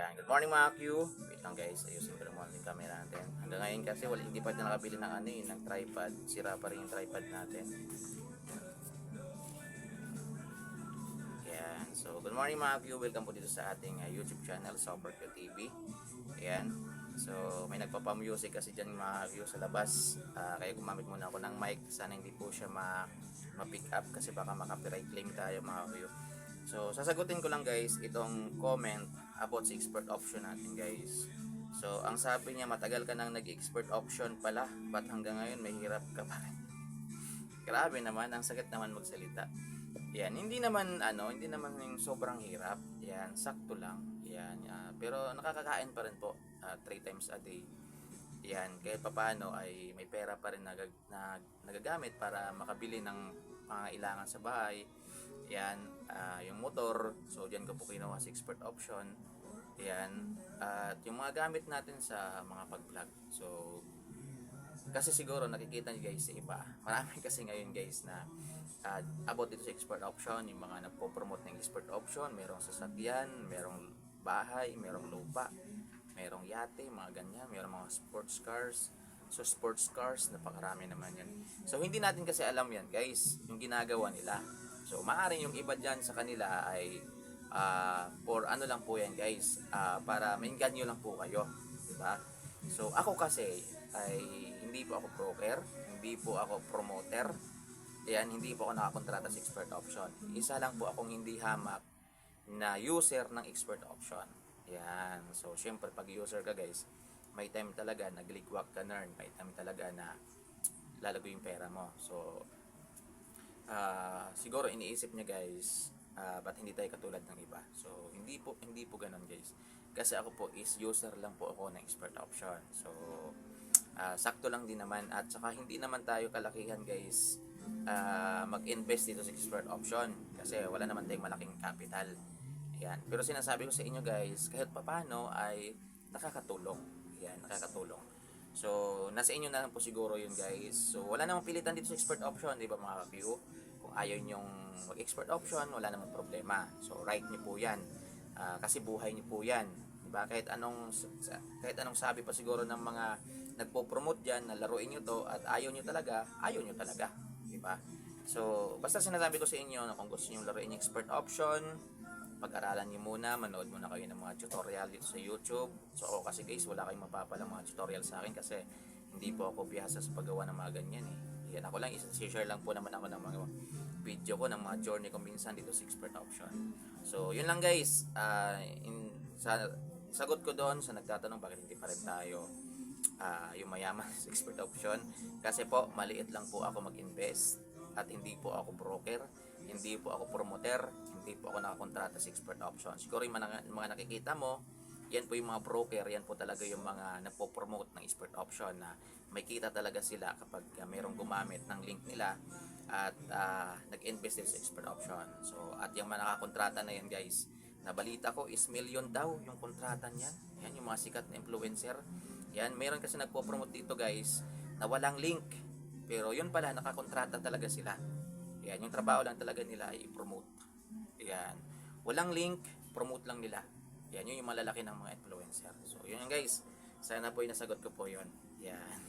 Yan, good morning mga Q. Wait lang guys, ayusin ko lang muna yung camera natin. Hanggang ngayon kasi hindi pa tayo nakabili ng ng tripod. Sira pa rin yung tripod natin. Yan, so good morning mga Q. Welcome po dito sa ating YouTube channel, Super Q TV. Yan, so may nagpapa-music kasi dyan mga Q sa labas. Kaya gumamit muna ako ng mic. Sana hindi po siya ma-pick up kasi baka maka-copyright claim tayo mga Q. So, sasagutin ko lang guys itong comment about sa expert option natin guys. So, ang sabi niya matagal ka nang nag-expert option pala, but hanggang ngayon may hirap ka pa rin. Grabe naman, ang sakit naman magsalita. Yan, hindi naman yung sobrang hirap. Yan, sakto lang. Yan, pero nakakakain pa rin po 3 times a day. Yan, kahit papaano ay may pera pa rin na nagagamit para makabili ng pangailangan sa bahay. Yan, yung motor, so diyan ko po kinuha sa expert option. Yan, at yung mga gamit natin sa mga pag-vlog. So, kasi siguro nakikita niyo guys sa iba. Marami kasi ngayon guys na about dito sa expert option, yung mga nagpo-promote ng expert option, merong sasakyan, merong bahay, merong lupa, merong yate, mga ganyan, merong mga sports cars. So sports cars, napakarami naman yan. So hindi natin kasi alam yan guys, yung ginagawa nila. So maaaring yung iba dyan sa kanila ay for ano lang po yan guys, para mainganyo lang po kayo, diba? So ako kasi ay hindi po ako broker, hindi po ako promoter. Yan, hindi po ako nakakontrata sa expert option. Isa lang po akong hindi hamak na user ng expert option. Yan. So syempre pag user ka guys, may time talaga na gligwag ka na, may time talaga na lalago yung pera mo. So siguro iniisip niya guys, ba't hindi tayo katulad ng iba. So hindi po ganun guys, kasi ako po is user lang po ako ng expert option. So sakto lang din naman, at saka hindi naman tayo kalakihan guys mag-invest dito sa expert option kasi wala naman tayong malaking capital. Yan, pero sinasabi ko sa inyo guys, kahit papano ay nakakatulong. Yan, nakakatulong. So, nasa inyo na lang po siguro yun guys. So, wala namang pilitan dito sa expert option, di ba mga ka-Q? Kung ayaw nyong mag-expert option, wala namang problema. So, right nyo po yan. Kasi buhay nyo po yan. Di ba? Kahit anong sabi pa siguro ng mga nagpo-promote dyan na laruin nyo to at ayaw nyo talaga. Di ba? So, basta sinasabi ko sa inyo na kung gusto nyo laruin yung expert option, pag-aralan nyo muna, manood muna kayo ng mga tutorial dito sa YouTube. So ako kasi guys, wala kayong mapapalang mga tutorial sa akin kasi hindi po ako bihasa sa paggawa ng mga ganyan eh. Yan, ako lang, share lang po naman ako ng mga video ko, ng mga journey ko minsan dito sa expert option. So yun lang guys, sagot ko doon sa nagtatanong bakit hindi pa rin tayo yung mayaman sa expert option. Kasi po, maliit lang po ako mag-invest at hindi po ako broker, hindi po ako promoter, hindi po ako nakakontrata sa expert option. Siguro yung mga nakikita mo, yan po yung mga broker, yan po talaga yung mga napopromote ng expert option na may kita talaga sila kapag mayroong gumamit ng link nila at nag-invest sa expert option. So, at yung mga nakakontrata na yan guys, na balita ko is million daw yung kontrata niyan. Yan yung mga sikat na influencer. Yan, meron kasi nagpo-promote dito guys na walang link. Pero yun pala, nakakontrata talaga sila. Yan, yung trabaho lang talaga nila ay i-promote. Yan. Walang link, promote lang nila. Yan, yun yung malalaki ng mga influencer. So, yun guys. Sana po yung nasagot ko po yun. Yan.